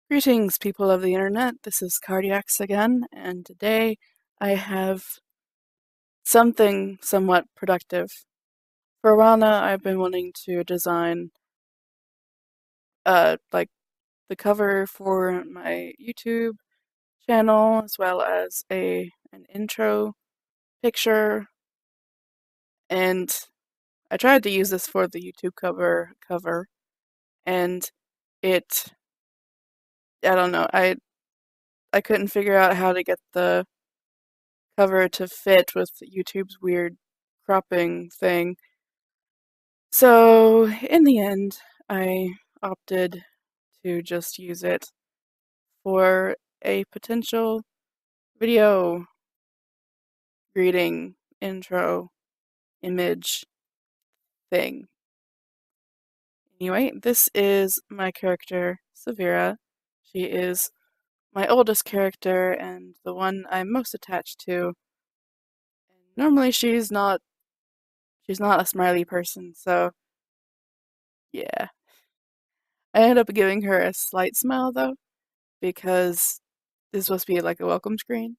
Greetings, people of the internet. This is Cardiacs again, and today I have something somewhat productive. For a while now, I've been wanting to design, like the cover for my YouTube channel, as well as an intro picture, and I tried to use this for the YouTube cover, and it, I don't know, I couldn't figure out how to get the cover to fit with YouTube's weird cropping thing. So, in the end, I opted to just use it for a potential video greeting intro image thing. Anyway, this is my character, Severa. She is my oldest character and the one I'm most attached to. And normally she's not a smiley person, so yeah. I ended up giving her a slight smile though, because this is supposed to be like a welcome screen.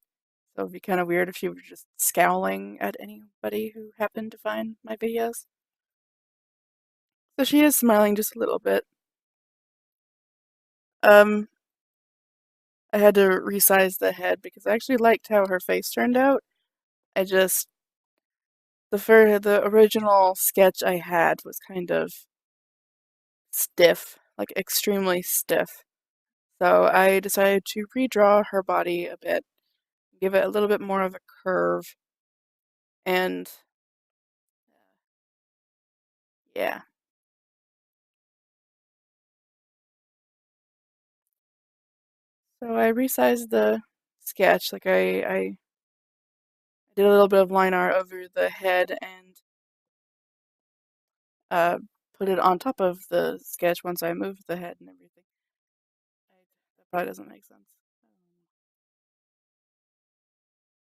So it'd be kind of weird if she were just scowling at anybody who happened to find my videos. So she is smiling just a little bit. Um, I had to resize the head because I actually liked how her face turned out. I just the original sketch I had was kind of stiff, like extremely stiff. So I decided to redraw her body a bit, give it a little bit more of a curve, and yeah. So I resized the sketch, like I did a little bit of line art over the head and uh, put it on top of the sketch once I moved the head and everything. That probably doesn't make sense.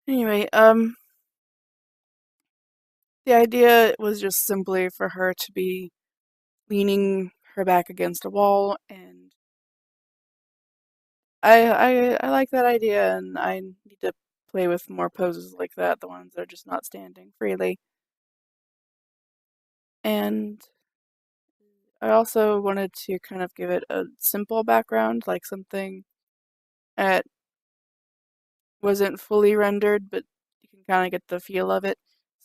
Anyway, the idea was just simply for her to be leaning her back against a wall, and I like that idea, and I need to play with more poses like that, the ones that are just not standing freely. And I also wanted to kind of give it a simple background, like something that wasn't fully rendered, but you can kind of get the feel of it.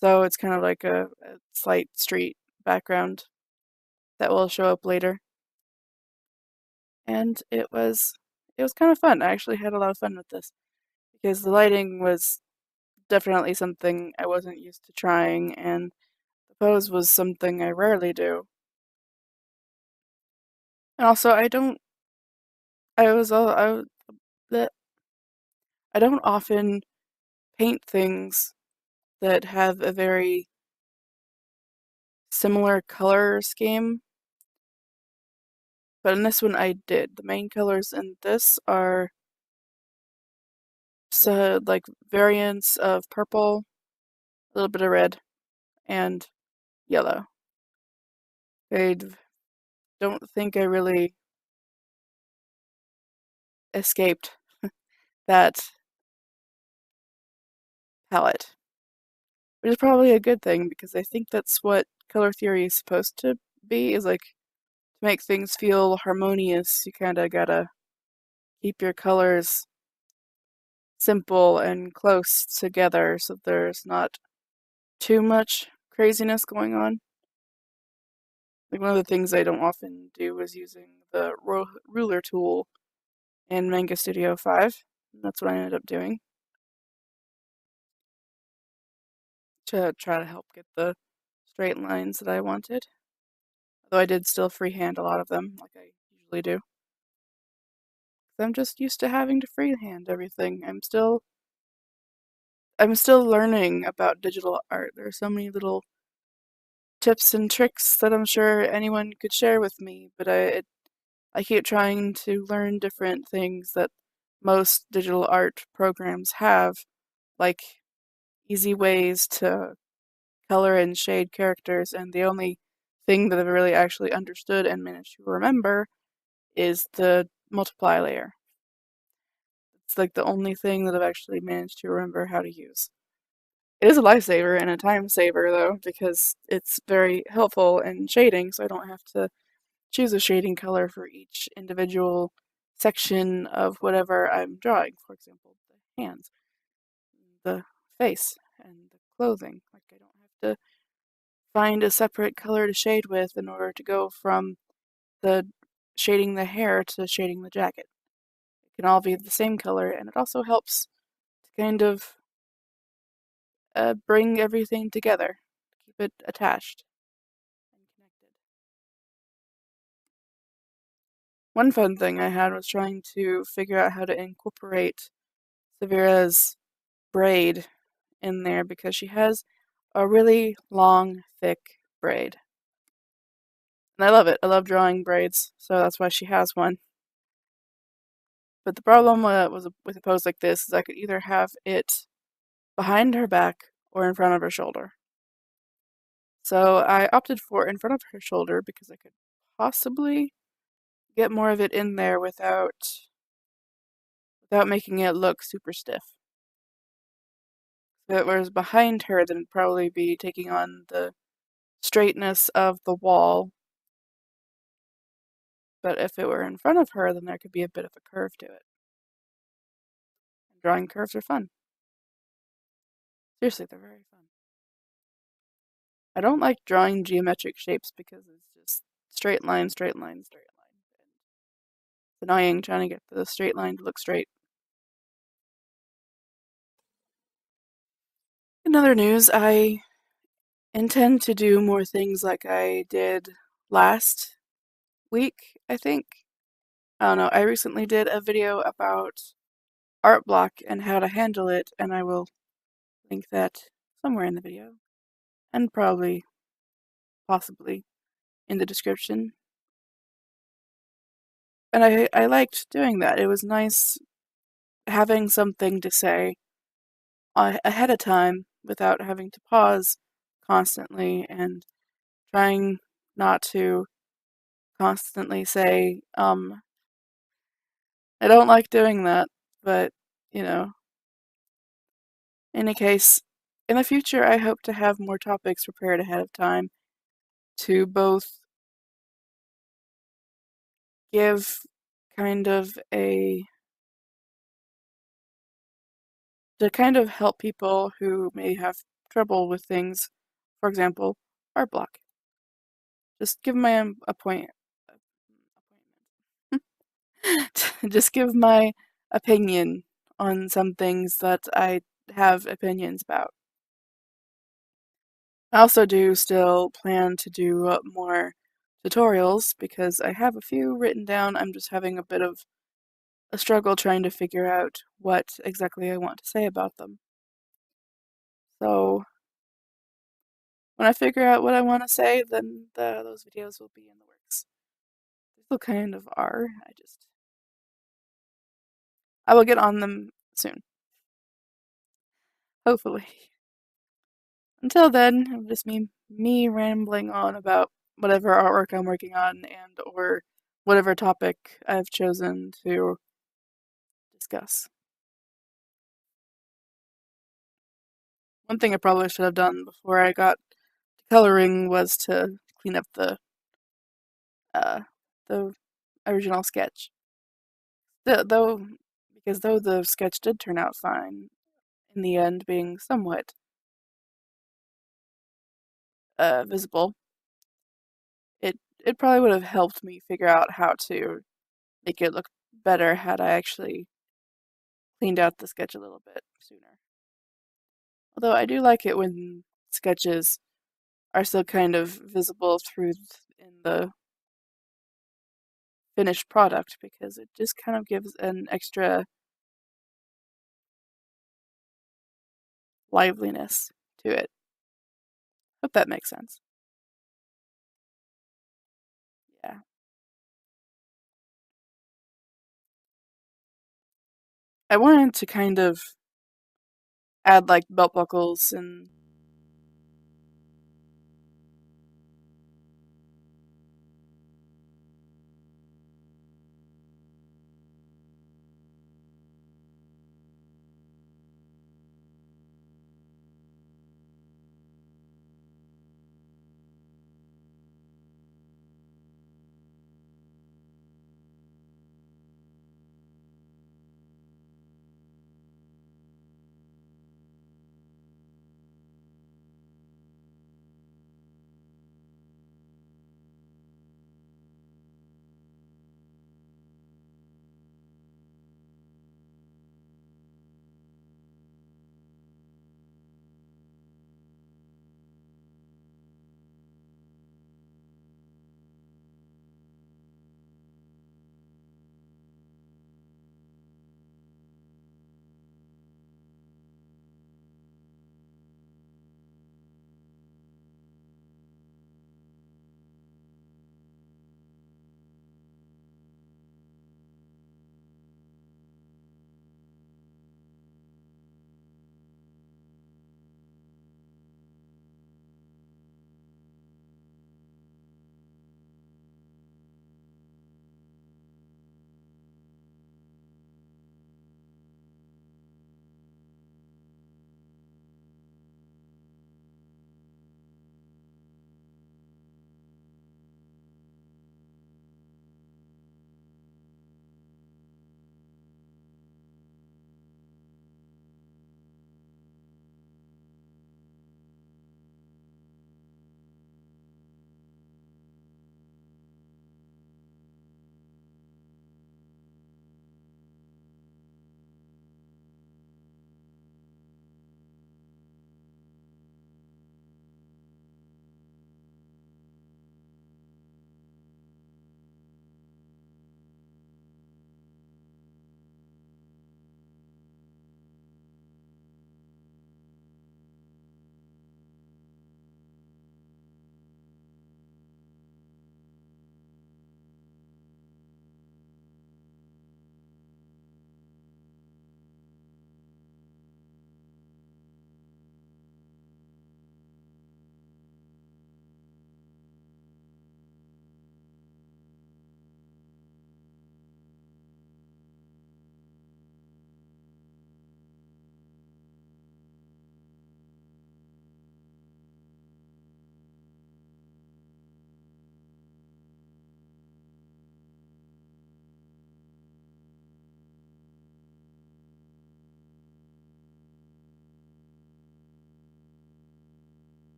So it's kind of like a slight street background that will show up later. And it was kind of fun. I actually had a lot of fun with this because the lighting was definitely something I wasn't used to trying, and the pose was something I rarely do. And also, I was all that I don't often paint things that have a very similar color scheme, but in this one I did. The main colors in this are so like variants of purple, a little bit of red, and yellow. I don't think I really escaped that palette, which is probably a good thing because I think that's what color theory is supposed to be, is like to make things feel harmonious. You kind of gotta keep your colors simple and close together so there's not too much craziness going on. Like one of the things I don't often do is using the ruler tool in Manga Studio 5. That's what I ended up doing to try to help get the straight lines that I wanted. Though I did still freehand a lot of them, like I usually do. 'Cause I'm just used to having to freehand everything. I'm still learning about digital art. There are so many little tips and tricks that I'm sure anyone could share with me, but I keep trying to learn different things that most digital art programs have, like easy ways to color and shade characters, and the only thing that I've really actually understood and managed to remember is the multiply layer. It's like the only thing that I've actually managed to remember how to use. It is a lifesaver and a time saver though, because it's very helpful in shading, so I don't have to choose a shading color for each individual section of whatever I'm drawing. For example, the hands, the face, and the clothing. Like I don't have to find a separate color to shade with in order to go from the shading the hair to shading the jacket. It can all be the same color, and it also helps to kind of bring everything together, keep it attached and connected. One fun thing I had was trying to figure out how to incorporate Severa's braid in there because she has a really long, thick braid. And I love it. I love drawing braids, so that's why she has one. But the problem with a pose like this is I could either have it behind her back or in front of her shoulder. So I opted for in front of her shoulder because I could possibly get more of it in there without making it look super stiff. If it was behind her, then it'd probably be taking on the straightness of the wall. But if it were in front of her, then there could be a bit of a curve to it. And drawing curves are fun. Seriously, they're very fun. I don't like drawing geometric shapes because it's just straight line, straight line, straight line. And it's annoying trying to get the straight line to look straight. In other news, I intend to do more things like I did last week, I think. I don't know, I recently did a video about art block and how to handle it, and I will link that somewhere in the video, and probably, possibly, in the description. And I liked doing that. It was nice having something to say ahead of time without having to pause constantly and trying not to constantly say, I don't like doing that, but, you know, in any case, in the future I hope to have more topics prepared ahead of time to both give kind of to kind of help people who may have trouble with things, for example, art block. Just give my just give my opinion on some things that I have opinions about. I also do still plan to do more tutorials because I have a few written down. I'm just having a bit of a struggle trying to figure out what exactly I want to say about them. So when I figure out what I want to say, then those videos will be in the works. They still kind of are. I will get on them soon. Hopefully. Until then, it'll just me rambling on about whatever artwork I'm working on and or whatever topic I've chosen to discuss. One thing I probably should have done before I got to coloring was to clean up the original sketch. Because though the sketch did turn out fine, in the end being somewhat visible, it probably would have helped me figure out how to make it look better had I actually cleaned out the sketch a little bit sooner. Although I do like it when sketches are still kind of visible in the finished product because it just kind of gives an extra liveliness to it. Hope that makes sense. Yeah. I wanted to kind of add like belt buckles and